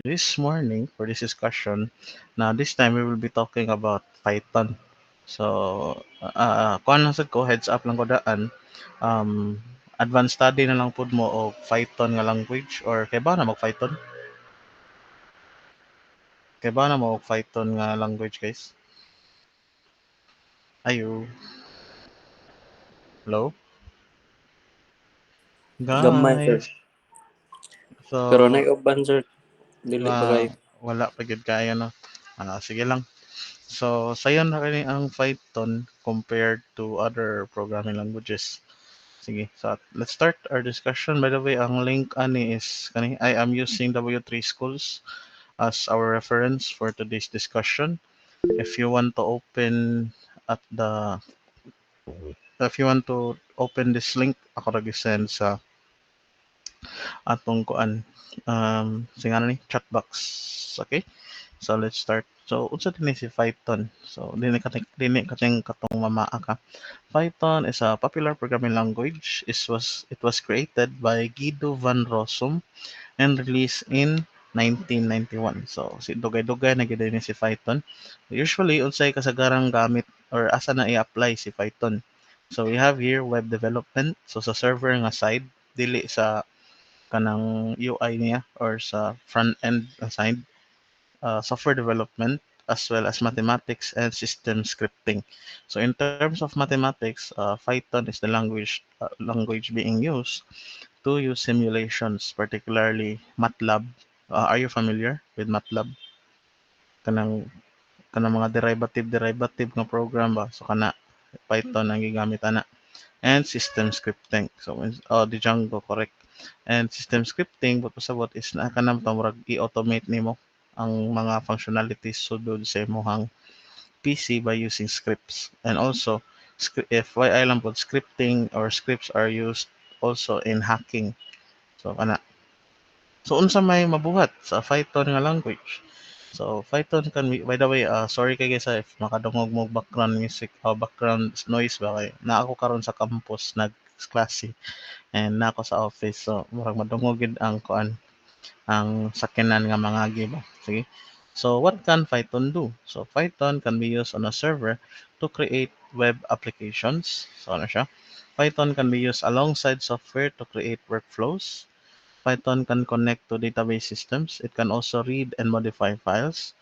this morning for this discussion. Now, this time we will be talking about Python. So, kuan lang sad ko, heads up lang ko daan. Um, Advanced study na lang pud mo o Python nga language or kay ba na mag Python? Kay ba na mo og Python nga language, guys? Ayo. Hello? Gamay, sir. Guys. Pero So, nag-uban, sir. Dili pa kayo. wala pa gid kaya no. Sige lang. So, sayo na kini ang Python compared to other programming languages. Sige, so let's start our discussion. By the way, ang link ani is kani I am using W3 Schools as our reference for today's discussion. If you want to open at the if you want to open this link, ako ra send sa atong kuan singa ni chat box. Okay? So let's start. So unsa dinhi si Python? So dinhi kating katong mamaa ka. Python is a popular programming language. It was created by Guido van Rossum and released in 1991. So si dugay-dugay na gid ni si Python. Usually unsay kasagarang gamit or asa na i-apply si Python. So we have here web development. So sa server nga side dili sa kanang UI niya or sa front end side, software development as well as mathematics and system scripting. So in terms of mathematics, Python is the language being used to use simulations, particularly MATLAB. Are you familiar with MATLAB? Kanang kanang mga derivative nga program ba? So kana Python ang gigamit ana. And system scripting. So the Django correct. And system scripting what pasabot is na kanang murag i-automate nimo ang mga functionalities sudod sa imong PC by using scripts. And also FYI lang po, scripting or scripts are used also in hacking. So kana. So unsa may mabuhat sa Python nga language? So Python can be, by the way, sorry kay guys if makadungog mo background music o background noise ba kay na ako karon sa campus nag-klase and na ako sa office, so murag madungog gid ang kuan ang sakyanan nga mga giba. Sige. So what can Python do? So Python can be used on a server to create web applications. So ano siya? Python can be used alongside software to create workflows. Python can connect to database systems. It can also read and modify files.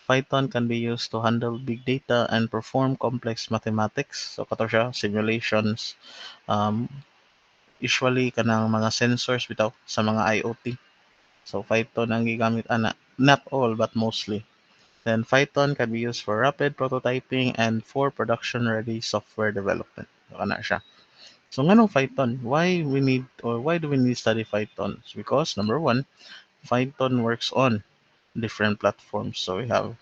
Python can be used to handle big data and perform complex mathematics. So kato siya, simulations, um, usually kanang mga sensors bitaw sa mga IoT. So Python ang gigamit ana. Not all but mostly. Then Python can be used for rapid prototyping and for production-ready software development. So ana siya. So nganong Python? Why do we need to study Python? Because number one, Python works on different platforms. So we have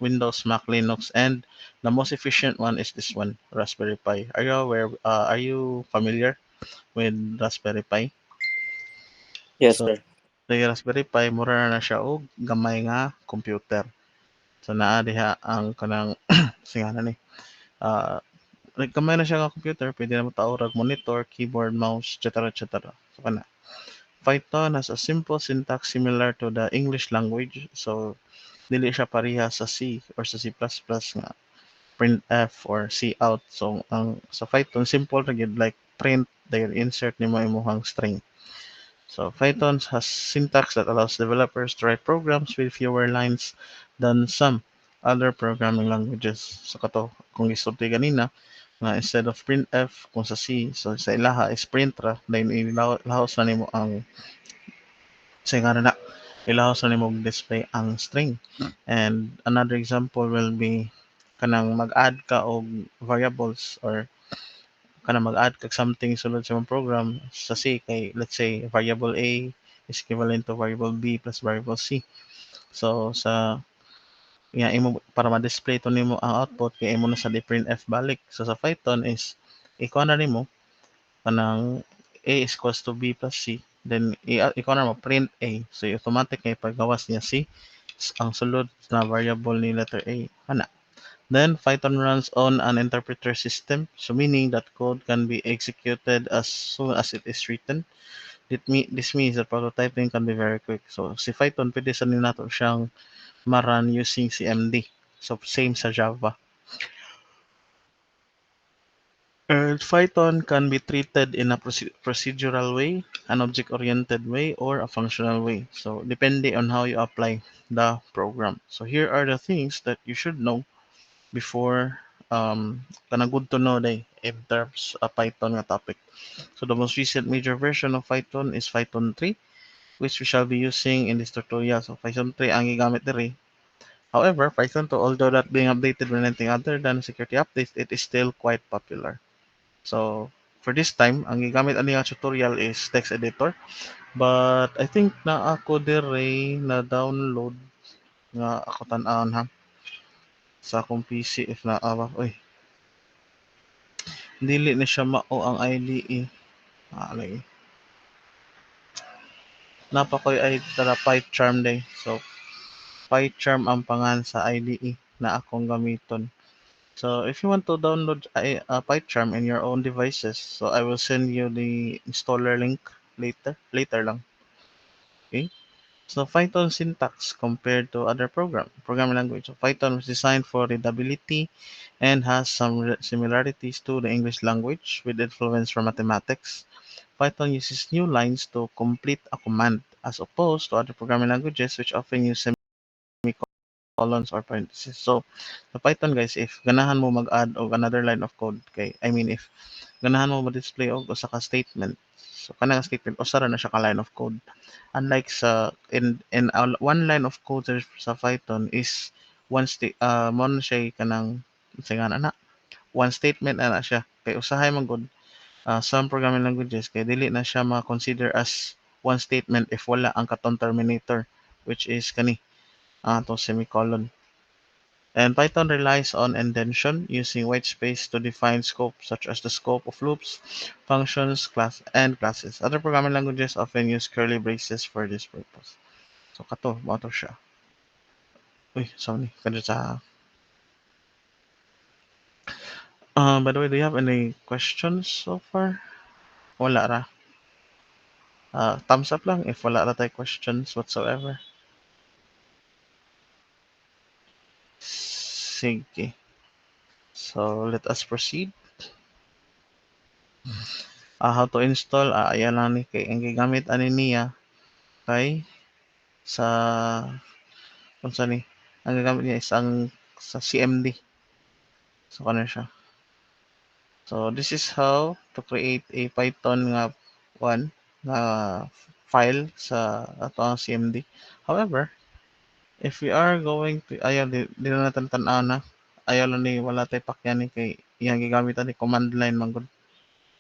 Windows, Mac, Linux, and the most efficient one is this one, Raspberry Pi. Are you familiar with Raspberry Pi? Yes, So sir. the Raspberry Pi mura na siya og gamay nga computer. So naa diha ang kanang singanan ni. Uh, like gamay na siya nga computer, pwede na mo taorag monitor, keyboard, mouse, etc. etc. So kana. Python has a simple syntax similar to the English language. So dili siya pareha sa C or sa C++ nga printf or cout. So ang sa Python simple ra gyud like print then insert nimo imong string. So Python has syntax that allows developers to write programs with fewer lines than some other programming languages. So kato kung gisulti ganina nga instead of printf kung sa C, so sa ilaha is print ra then ilahos na nimo ang sa nga na ilahos na nimo display ang string. And another example will be kanang mag-add ka og variables or kanang mag-add kag something sulod sa imong program sa C kay let's say variable A is equivalent to variable B plus variable C. So sa imo para ma-display to nimo ang output kay imo na sa printf balik. So sa Python is ikaw na nimo kanang A is equals to B plus C. Then ikaw na mo print A. So automatic kay paggawas niya C ang sulod na variable ni letter A. Ana. Then Python runs on an interpreter system, so meaning that code can be executed as soon as it is written. This means that prototyping can be very quick. So si Python pwede sa nato siyang ma-run using CMD. So same sa Java. And Python can be treated in a procedural way, an object-oriented way, or a functional way. So depende on how you apply the program. So here are the things that you should know before kana good to know day in terms of Python nga topic. So the most recent major version of Python is Python 3, which we shall be using in this tutorial. So Python 3 ang gigamit diri. However, Python 2, although not being updated with anything other than security updates, it is still quite popular. So for this time, ang gigamit ani nga tutorial is text editor. But I think na ako dire na download nga ako tan-awon ha sa akong PC if naawa. Uy, dili na siya mao ang IDE. Lagi. Napa ko'y ay tara PyCharm day. So PyCharm ang pangan sa IDE na akong gamiton. So if you want to download PyCharm in your own devices, so I will send you the installer link later lang. Okay? So Python syntax compared to other programming language. So Python was designed for readability and has some similarities to the English language with influence from mathematics. Python uses new lines to complete a command as opposed to other programming languages which often use semicolons or parentheses. So sa Python guys, if ganahan mo mag-add og another line of code kay if ganahan mo ma-display og usa ka statement. So kanang statement usa ra na siya ka line of code. Unlike sa one line of code sa Python is mo na siya kanang singa na one statement na siya kay usahay man gud some programming languages kay dili na siya ma-consider as one statement if wala ang katong terminator which is kani to semicolon. And Python relies on indentation using white space to define scope such as the scope of loops, functions, classes. Other programming languages often use curly braces for this purpose. So kato, mo to siya. Uy, sorry. Kadto sa by the way, do you have any questions so far? Wala ra. Thumbs up lang if wala ra tay questions whatsoever. Sige. So let us proceed. How to install? Ayan lang ni kay ang gigamit ani niya kay sa kung saan ni ang gagamit niya is ang sa CMD. So kano siya. So this is how to create a Python nga one nga file sa ato ang CMD. However, if we are going to ayaw di na natin tan-aw na ayaw lang ni wala tay pakyan ni kay iyang gigamit ni command line man gud.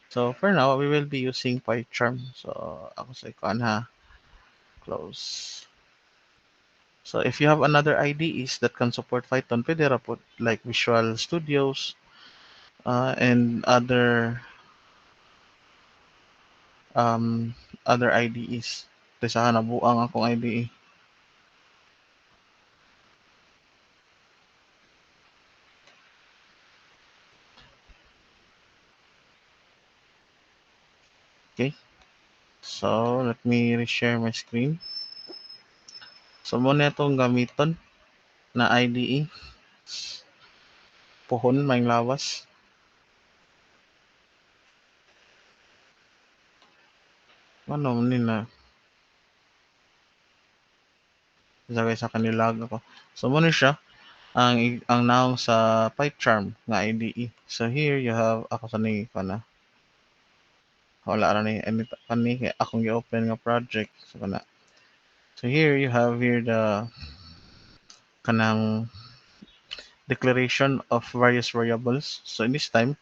So for now, we will be using PyCharm. So ako sa ikuan ha, close. So if you have another IDEs that can support Python, pwede ra po like Visual Studios and um, other IDEs. Tesahan na buang akong IDE. Okay. So let me reshare my screen. So muna itong gamiton na IDE. Pohon may lawas. Ano ni na sagay sa kanilag ako. So muna siya ang naong sa PyCharm nga IDE. So here you have ako sa ni kana wala ra ni kani kay akong gi-open nga project so kana. So here you have here the kanang declaration of various variables. So in this time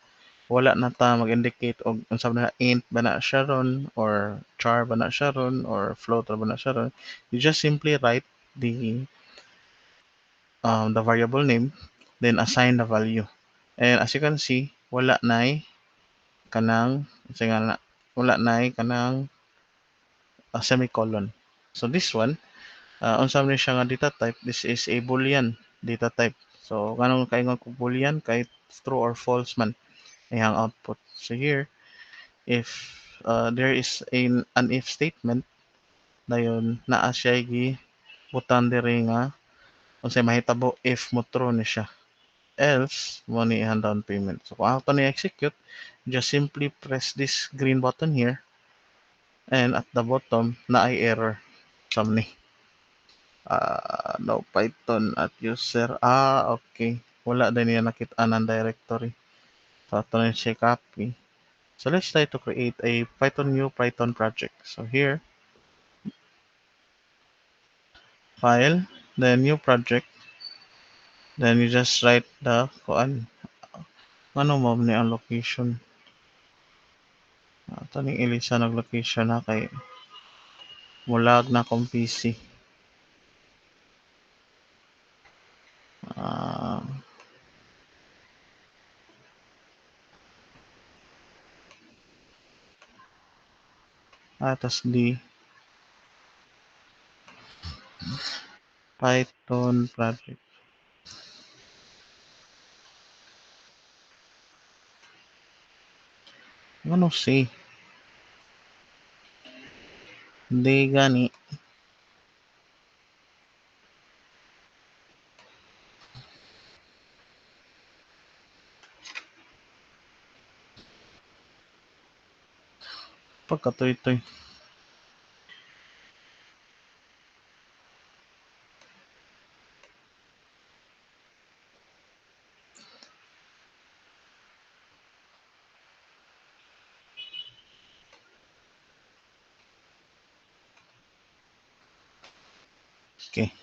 wala na ta mag-indicate og unsa na int ba na siya ron or char ba na siya ron or float ba na siya ron. You just simply write the variable name then assign the value. And as you can see, wala na kanang kasi nga wala na kanang semicolon. So this one, unsa man ni siya nga data type, this is a boolean data type. So kanang kaingon ko boolean kahit true or false man iyang output. So here, if there is an if statement dayon naa siya gibutan diri nga unsay mahitabo if mo-true ni siya. Else mo ni ihang down payment. So kung ato ni execute, just simply press this green button here and at the bottom na ay error sam ni. No Python at user. Okay. Wala din niya nakita ng directory. So ato na siya copy. So let's try to create a new Python project. So here, file, then new project, then you just write the kuan ano mo ni ang location. Ato ning ilisa nag location na kay mulag na akong PC. Ah, tas D Python project. Ano si? Hindi gani. Pagkatoy-toy. Okay.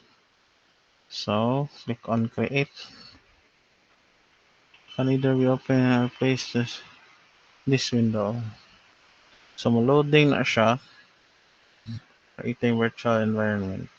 So, click on create. Can either be open or replace this window. So, loading na siya. Creating virtual environment.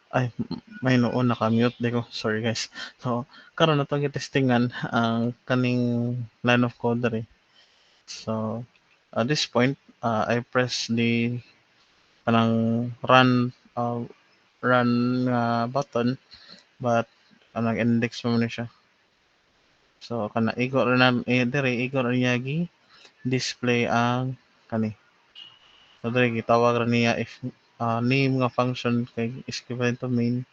Ay, may noon naka-mute di ko. Sorry guys. So, karon na itong testingan ang kaning line of code diri. So, at this point, I press the kanang run button but kanang index mo na siya. So, kana igo ra na diri igo ra niya display ang kani. So, diri gitawag ra niya if name nga function kay is equivalent to main.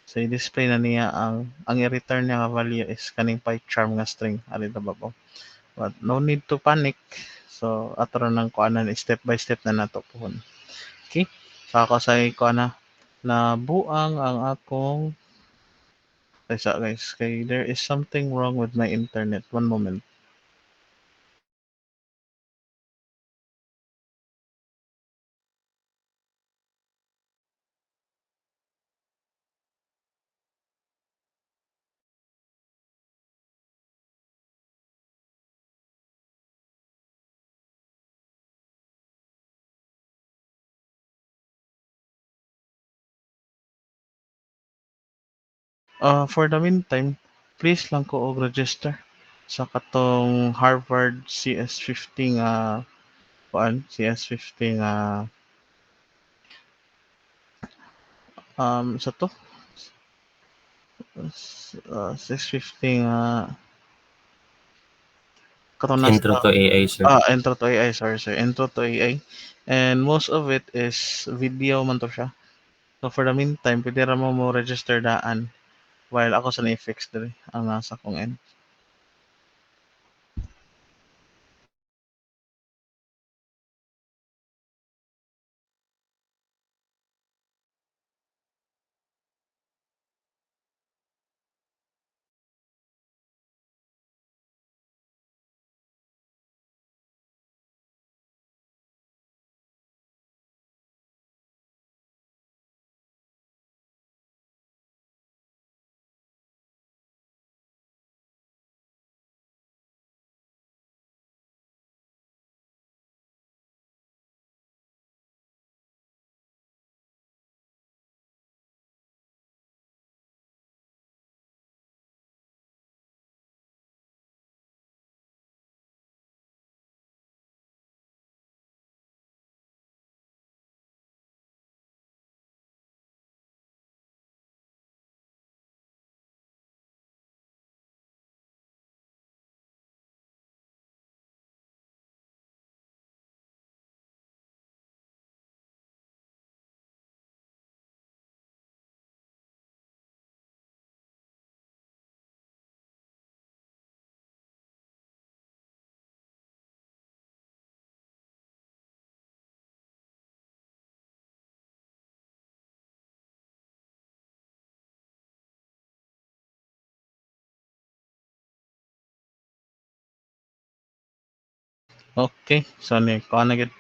So, i-display na niya ang i-return niya nga value is kaning PyCharm nga string ali babaw. But no need to panic. So, ato ra nang kuanan step by step na nato pohon. Okay? So, ako sa kuana na buang ang akong isa guys kay there is something wrong with my internet. One moment. For the meantime, please lang ko og register sa katong Harvard CS50 nga CS50 nga sa to CS50 nga katong nasa Intro to AI, sir. Intro to AI, sorry sir, Intro to AI. And most of it is video man to siya. So for the meantime, pwede ra mo register daan while ako sa na-fix diri ang nasa kong end. Okay, so ni kuha na gid.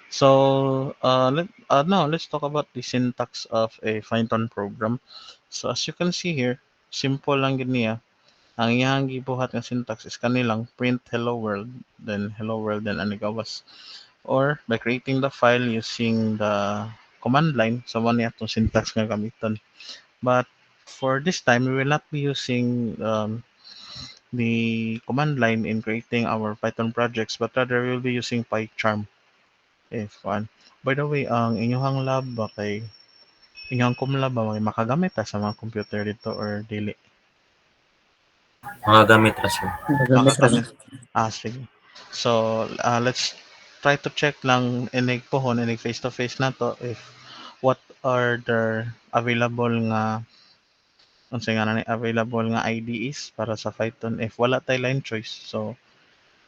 So, now let's talk about the syntax of a Python program. So as you can see here, simple lang gid niya. Ang iyang gibuhat nga syntax is kanilang print hello world, then ani gawas. Or by creating the file using the command line, so mo niya itong syntax nga gamiton. But for this time, we will not be using the command line in creating our Python projects, but rather we will be using PyCharm. If one. By the way, ang inyong lab ba kay inyong kumlab ba may makagamit ta sa mga computer dito or dili? Mga gamit ra sir. Nagamit ra Makagamit. sir. Sige. So, let's try to check lang inig pohon, inig face to face na to if what are the available nga unsay nga nani available nga IDEs para sa Python if wala tay line choice. So,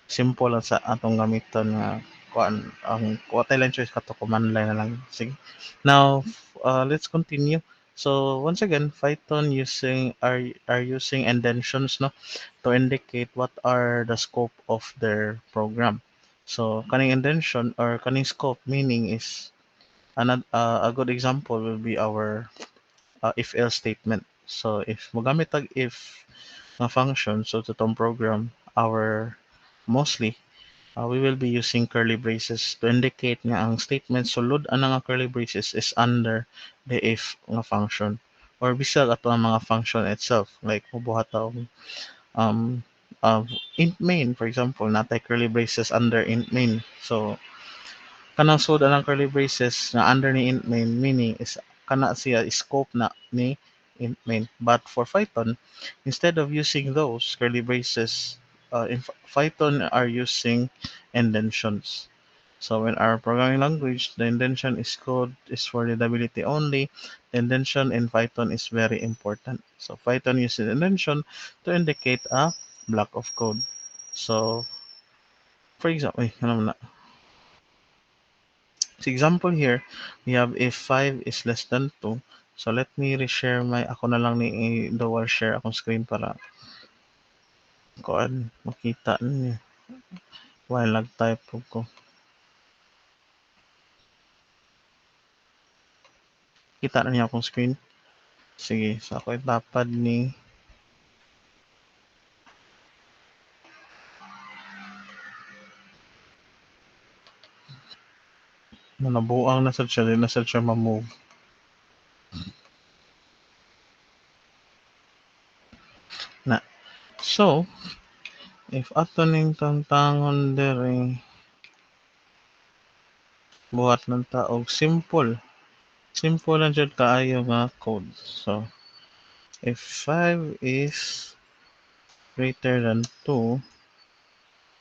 simple lang sa atong gamiton nga kuan ang kuha tay line choice kato command line na lang. Sige. Now, let's continue. So, once again, Python are using indentions no to indicate what are the scope of their program. So, kaning indention or kaning scope meaning is a good example will be our if else statement. So, if mogamit tag if nga function, so to tong program, our mostly we will be using curly braces to indicate nga ang statement sulod ana nga curly braces is under the if nga function or bisag ato ang mga function itself like mubuhat ta og um, int main, for example, natay curly braces under int main. So, kanang suda ng curly braces na under ni int main, meaning is kana siya scope na ni int main. But for Python, instead of using those curly braces, in Python are using indentions. So when our programming language, the indentation is code is for readability only. The indentation in Python is very important. So Python uses indentation to indicate a block of code. So for example, so example here, we have if 5 is less than 2. So let me reshare ako na lang ni dual share akong screen para kuan makita niyo while nag-type ko. Kita na niyo akong screen. Sige, so ako itapad ni nabuang na sa siya, na sa siya ma-move. Na. So, if ato ning tantangon dere buhat ng taog simple. Simple lang jud kaayo nga code. So, if 5 is greater than 2,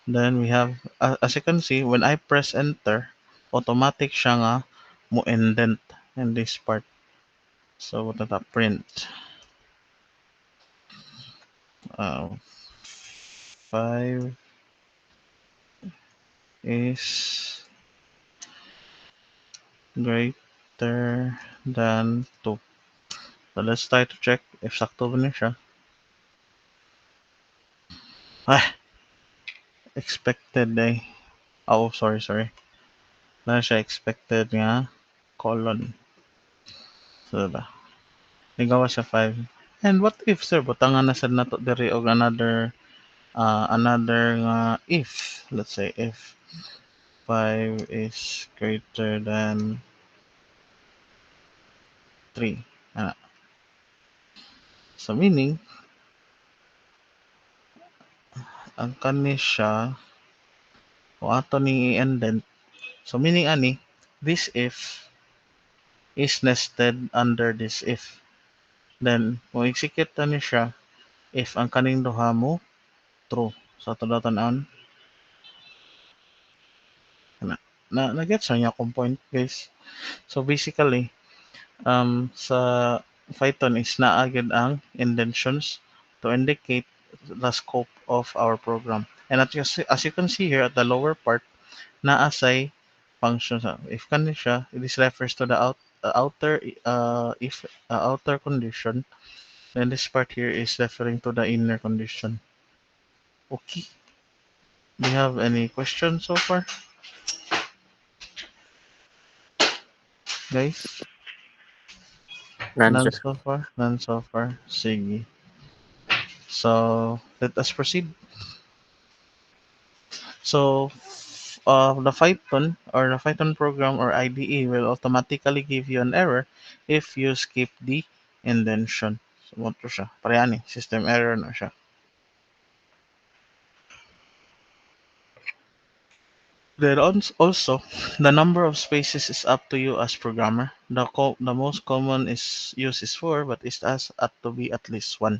then we have, as you can see, when I press enter, automatic siya nga mo indent in this part. So, what na print. 5 is greater than 2. So, let's try to check if sakto ba niya siya. Ah, expected eh. Oh, sorry. Na siya expected nga colon. So, diba? Ligawa siya 5. And what if, sir? Butangan na sad nato diri og another nga if. Let's say if 5 is greater than 3. Ana. So, meaning, ang kani siya, o ato ni i-indent. So, meaning ani, this if is nested under this if. Then, kung execute na ni siya, if ang kaning duha mo, true. So, ito daw tanawon. Na-get sa niya akong point, guys. So, basically, sa Python is naagad ang indentions to indicate the scope of our program. And as you can see here at the lower part, naasay functions. If kani siya, this refers to the outer if outer condition, then this part here is referring to the inner condition. Okay. Do you have any questions so far, guys? None, None sir. so far? None so far. Sige. So, let us proceed. So, the Python or the Python program or IDE will automatically give you an error if you skip the indentation. So, mo to siya. Parehani, system error na siya. Then also, the number of spaces is up to you as programmer. The most common is use is 4 but it has at to be at least 1.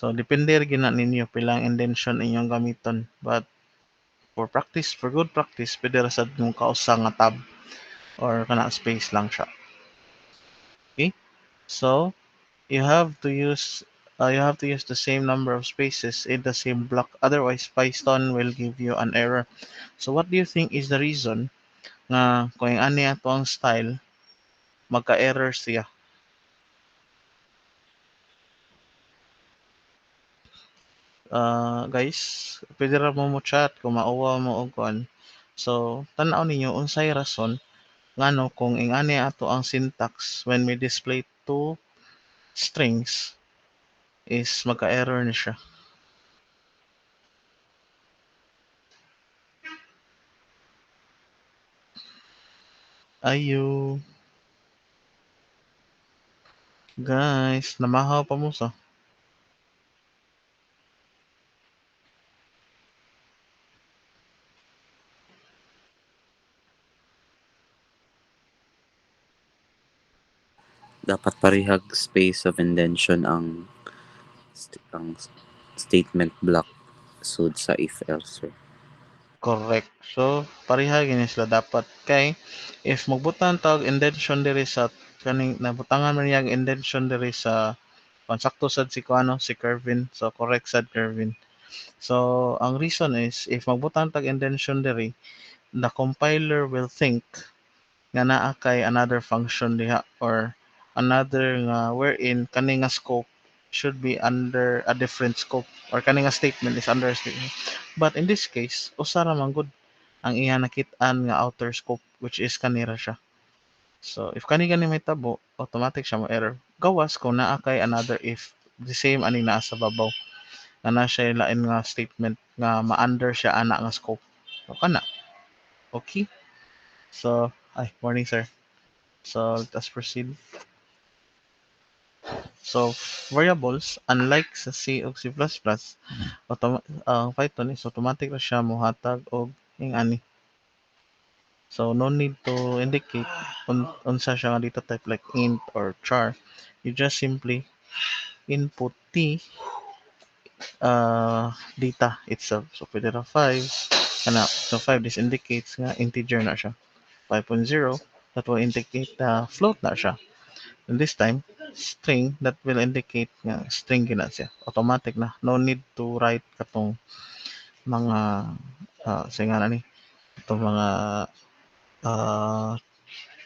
So depende rin gina ninyo pilang indentation inyong gamiton. But for good practice, pwede ra sad mong kausa nga tab or kana space lang siya. Okay? So you have to use the same number of spaces in the same block. Otherwise, Python will give you an error. So what do you think is the reason nga kung ani ato ang style magka-error siya? Guys, pwede ra mo chat kung mauwa mo og kuan. So tan-aw ninyo unsay rason ngano kung ingani ato ang syntax when we display two strings is magka-error ni siya. Ayo, guys, namahaw pa mo sa. Dapat parihag space of indentation ang statement block sud sa if else, sir. Correct. So pareha gini sila dapat kay if magbutang tag indentation diri sa kaning nabutangan man yang indentation diri sa pansakto sad si kuano si Kervin. So correct sad Kervin. So ang reason is if magbutang tag indentation diri, the compiler will think nga naa kay another function diha or another nga wherein kani nga scope should be under a different scope or kani nga statement is under a statement. But in this case, usa ra man gud ang iya nakit-an nga outer scope which is kanira siya. So if kani gani may tabo, automatic siya mo error. Gawas kung naa kay another if the same ani naa sa babaw nga na siya lain nga statement nga ma-under siya ana nga scope. So kana. Okay? So, morning sir. So, let us proceed. So, variables, unlike sa C o C++, ang Python is automatic na siya mohatag og ingani. So, no need to indicate unsa siya nga data type like int or char. You just simply input the data itself. So, pwede ra 5. So, 5, this indicates nga integer na siya. 5.0, that will indicate float na siya. And this time, string that will indicate nga string gina siya. Automatic na. No need to write katong mga say nga ni itong mga uh,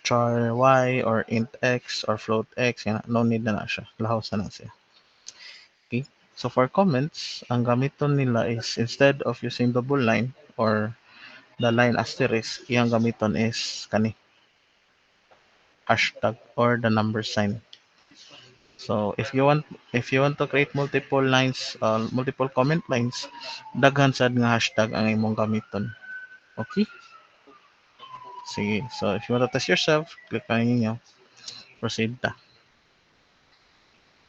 char y or int x or float x nga no need na siya. Lahaw na siya. Okay? So for comments, ang gamiton nila is instead of using double line or the line asterisk, iyang gamiton is kani hashtag or the number sign. So if you want to create multiple lines, multiple comment lines, daghan sad nga hashtag ang imong gamiton. Okay? Sige. So if you want to test yourself, click lang ninyo. Proceed ta.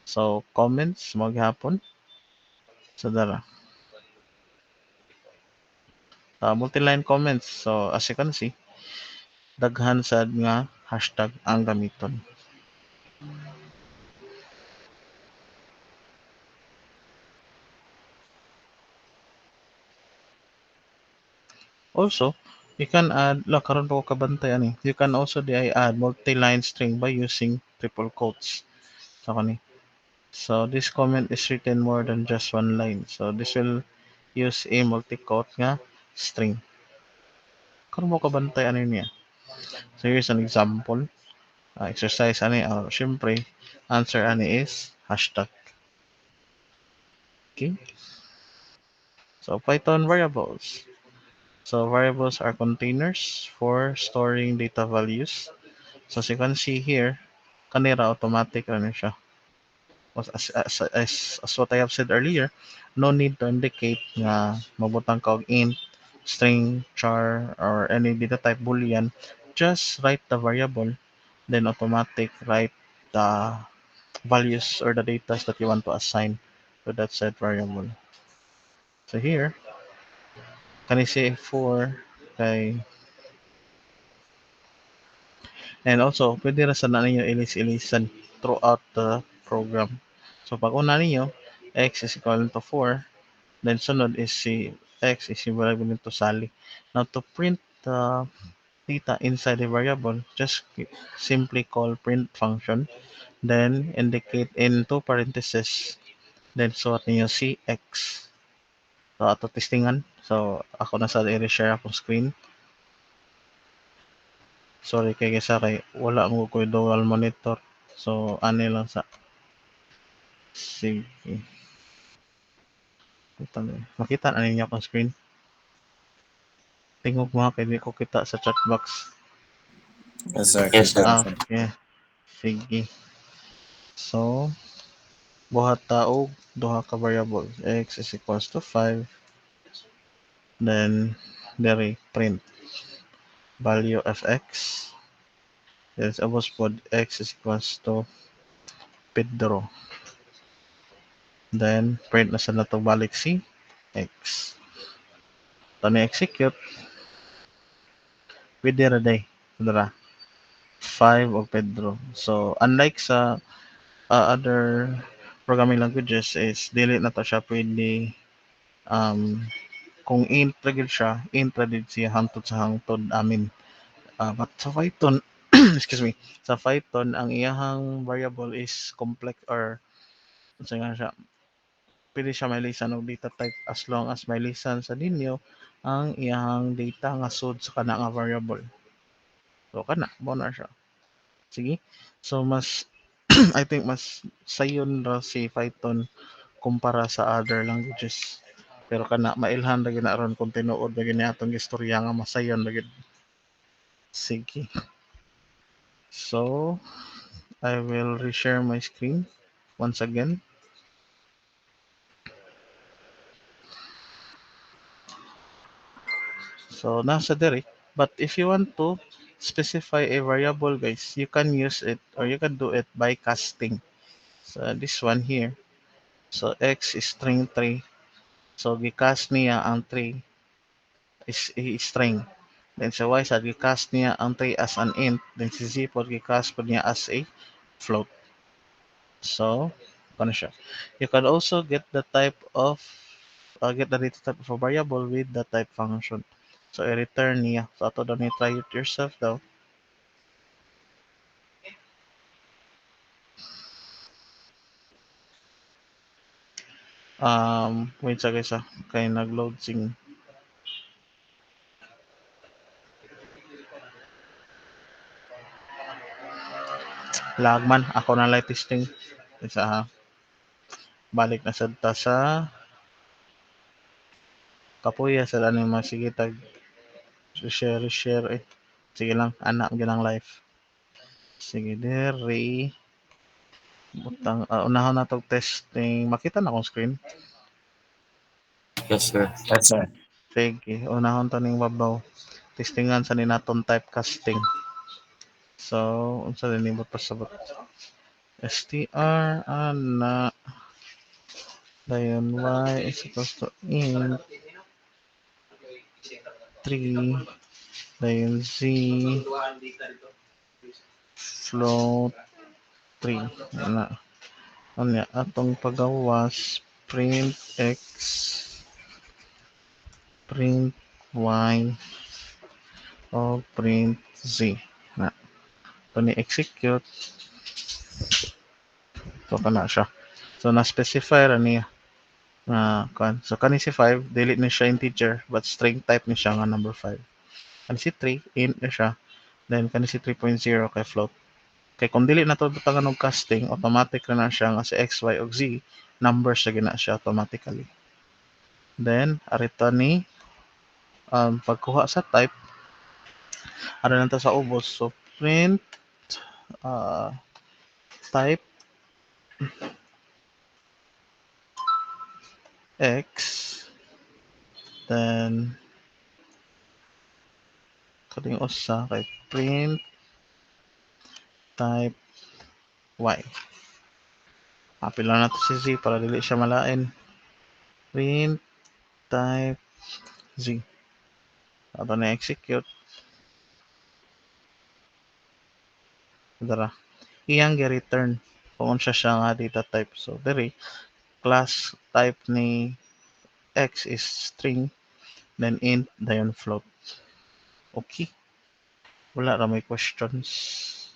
So comments maghapon sa dara. Multi-line comments. So as you can see, daghan sad nga hashtag ang gamiton. Also, you can add, karon pa ko kabantay ani. You can also add multi-line string by using triple quotes. So kani. So this comment is written more than just one line. So this will use a multi-quote nga string. Karon mo kabantay ano niya. So here's an example. Exercise ani, syempre, answer ani is hashtag. Okay. So Python variables. So variables are containers for storing data values. So as you can see here, kanira automatic ano siya. As what I have said earlier, no need to indicate nga mabutang ka og int, string, char, or any data type boolean. Just write the variable, then automatic write the values or the data that you want to assign to that said variable. So here, can I say for kay and also pwede ra sa na ninyo ilis-ilisan throughout the program. So pag una ninyo, x is equal to 4, then sunod is si x is equal to Sally. Now to print the data inside the variable, just simply call print function, then indicate in two parentheses, then suot ninyo cx. So ato testingan. So ako na sa i-share akong screen. Sorry kay kaysa kay wala mo ko dual monitor. So ano lang sa sige. Makita na ninyo akong screen. Tingog mo kay di ko kita sa chat box. Yes, sir. Yes, sir. Kita na, Ah, sir. yeah. Sige. So, buhat taog duha ka variables. X is equals to 5. Then, dere print value of x. Then, suppose pod x is equals to Pedro. Then, print na sa nato balik si x. Ito execute with dere day. Dara. 5 of Pedro. So, unlike sa other programming languages is dili na to siya pwede um, kung int ra gyud siya, int ra gyud siya hangtod sa hangtod amin. But sa Python, excuse me, sa Python ang iyahang variable is complex or unsa nga siya, pwede siya mailisan og data type as long as mailisan sa ninyo ang iyahang data nga sud sa kana nga variable. So kana mo na siya. Sige. So mas I think mas sayon ra si Python kumpara sa other languages. Pero kana mailhan ra gyud na ron kung tinuod ra gyud ni atong istorya nga masayon ra gyud. Sige. So, I will reshare my screen once again. So, nasa dere. But if you want to specify a variable, guys, you can use it or you can do it by casting. So, this one here. So, x is string 3. So, gicast niya ang 3 is string. Then sa y side, gicast niya ang 3 as an int. Then si z po, gicast po niya as a float. So, ano siya. You can also get the type of get the data type of a variable with the type function. So, i-return niya. So, ato daw ni try it yourself daw. Wait sa guys kay nag-load sing lagman. Ako na light testing. Isa balik na sad ta sa kapuya sa ano mga sige tag share eh. Sige lang, anak ginang live. Sige, dere. Butang, unahon na tong testing. Makita na akong screen. Yes, sir. Yes, sir. Sige, unahon to ning babaw. Testingan sa ninaton typecasting. So, unsa din nimo pasabot? str ana dayon y is equals to int 3 dayon z float 3 ana anya atong pagawas print x print y o print z na ito ni execute so kana siya so na specify ra niya na kan so kani si 5 dili ni siya integer but string type ni siya nga number 5 kani si 3 int na siya then kani si 3.0 kay float kay kung dili na to butangan og casting automatic na siya nga si x y ug z numbers na gina siya automatically then arita ni pagkuha sa type, ano lang ta sa ubos. So, print uh, type X, then kaling usa kay print type Y. Apil lang nato si Z para dili siya malain. Print type Z. Ato na execute. Dara. Iyang gi-return kung unsa siya nga data type. So, diri, class type ni X is string, then int, dayon float. Okay. Wala ra may questions.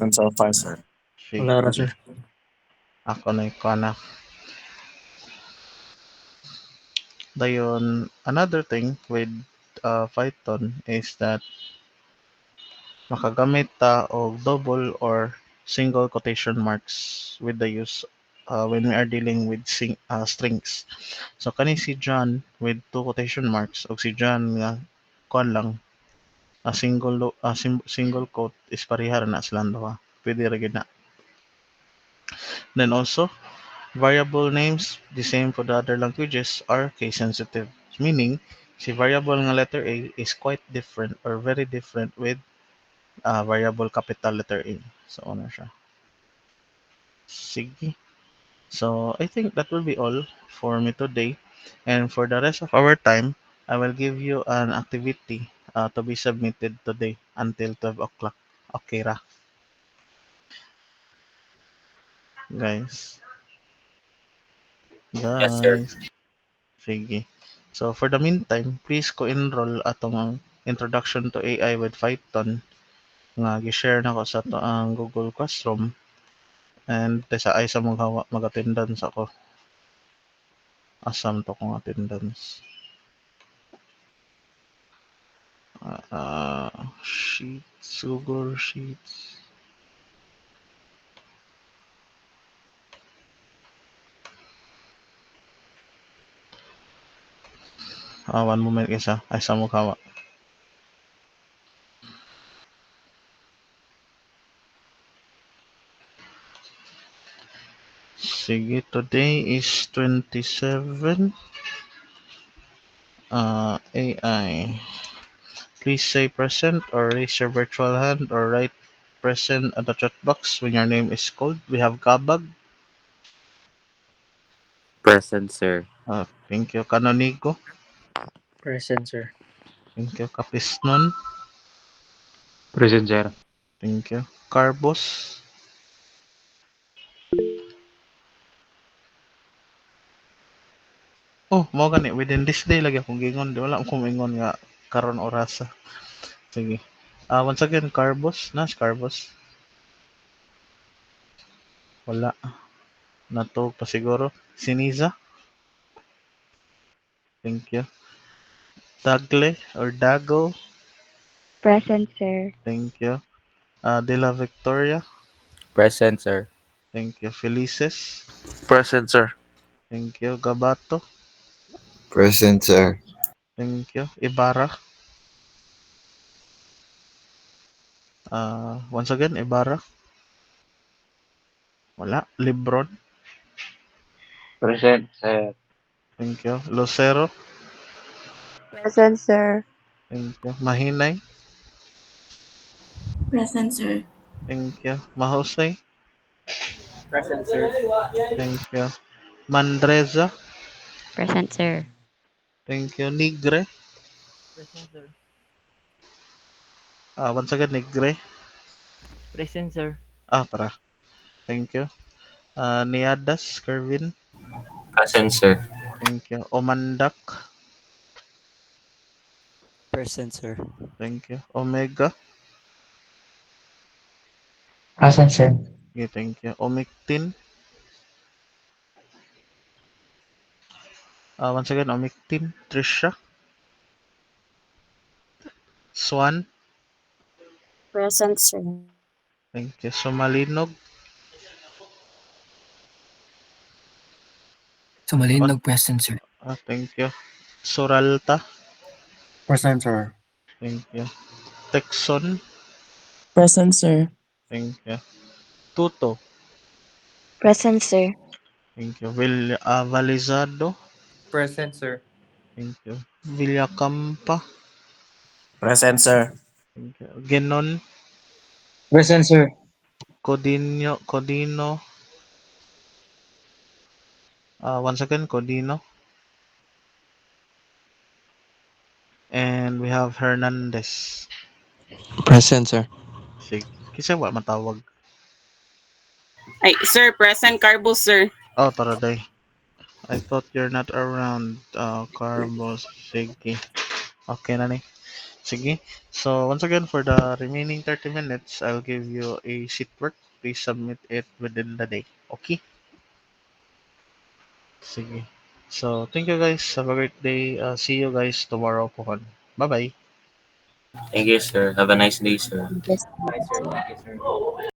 That's all fine, sir. Wala ra, Sige. sir. Ako na ikaw na. Dayon, another thing with Python is that makagamit ta og double or single quotation marks with the use when we are dealing with strings. So kani si John with two quotation marks og si John nga kuan lang a single quote is parehar na silang duha. Pwede ra gyud na. Then also variable names the same for the other languages are case sensitive, meaning si variable nga letter A is quite different or very different with variable capital letter A. So ano siya. Sige. So I think that will be all for me today. And for the rest of our time, I will give you an activity to be submitted today until 12 o'clock. Okay ra, guys. Yes, sir. Guys. Sige. So for the meantime, please ko-enroll atong Introduction to AI with Python nga gi-share na ko sa to ang Google Classroom and sa ay sa mag-attendance ako. Asam to kong attendance. Sheets, Google Sheets. One moment isa. Ay, sa mukha. Sige, today is 27. AI. Please say present or raise your virtual hand or write present at the chat box when your name is called. We have Kabag. Present, sir. Thank you. Canonigo. Present, sir. Thank you. Kapisnon. Present, sir. Thank you. Carbos. Oh, mo gani. Within this day lagi akong gingon. Di wala akong ingon nga karon orasa. Sige. Once again, Carbos. Nas Carbos. Wala. Natog pa siguro. Siniza. Thank you. Dagle or Dago. Present, sir. Thank you. De La Victoria. Present, sir. Thank you. Felices. Present, sir. Thank you. Gabato. Present, sir. Thank you. Ibarra. Once again, Ibarra. Wala. Lebron. Present, sir. Thank you. Lucero. Present, sir. Thank you. Mahinay. Present, sir. Thank you. Mahusay. Present, sir. Thank you. Mandreza. Present, sir. Thank you. Nigre. Present, sir. Once again, Nigre. Present, sir. Para. Thank you. Niadas. Kervin. Present, sir. Thank you. Omandak. Present, sir. Thank you. Omega. Present, sir. Okay, thank you. Omictin. Once again, Omictin. Trisha. Swan. Present, sir. Thank you. Sumalinog. Sumalinog, present, sir. Thank you. Suralta. Present, sir. Thank you. Texon. Present, sir. Thank you. Tuto. Present, sir. Thank you. Valizado. Present, sir. Thank you. Villacampa. Present, sir. Thank you. Genon. Present, sir. Codino. Once again, Codino. And we have Hernandez. Present, sir. Sige. Kasi wa matawag. Ay, sir, present Carbos, sir. Oh, taraday. I thought you're not around, Carbos. Sige. Okay na ni. Sige. So, once again, for the remaining 30 minutes, I'll give you a sheet work. Please submit it within the day. Okay? Sige. So, thank you guys. Have a great day. See you guys tomorrow po. Bye-bye. Thank you, sir. Have a nice day, sir. Yes. Bye, sir. Thank you, sir.